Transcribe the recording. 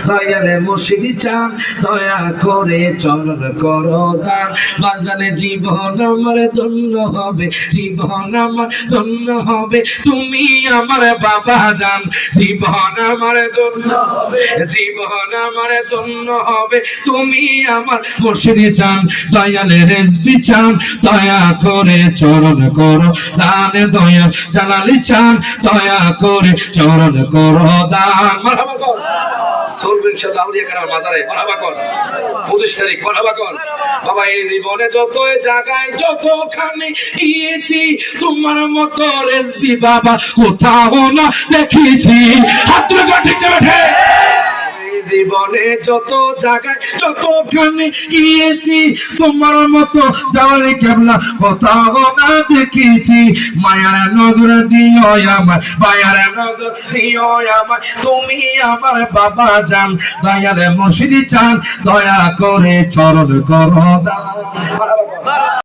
দয়ালে মুর্শিদ চান দয়া করে চরণ করো দান বাজানে জীবন আমার ধন্য হবে জীবন আমার ধন্য হবে তুমি আমার বাবা জান জীবন আমার ধন্য হবে জীবন আমার ধন্য হবে তুমি আমার মুর্শিদ চান দয়ালে রেজবি চান দয়া করে চরণ করো দান দয়া জালালি চান দয়া করে চরণ করো দান মারহাবা কর চলবেন সে দাউরিয়া করার বাজারে মারহাবা কর 25 তারিখ মারহাবা কর বাবা এই জীবনে যত জায়গায় যতখানে গিয়েছি তোমার মতো রেজবি বাবা কোথাও না দেখেছি হাত তুলে ঠিক আছে জীবনে যত জায়গায় যতখানে গিয়েছি তোমার মতো জালালি কেবলা কোথাও না দেখেছি মায়ার নজর দিও আমার মায়ার নজর দিও আমার তুমি আমার বাবা জান দয়ালে মুর্শিদ চান দয়া করে চরণ করো দান।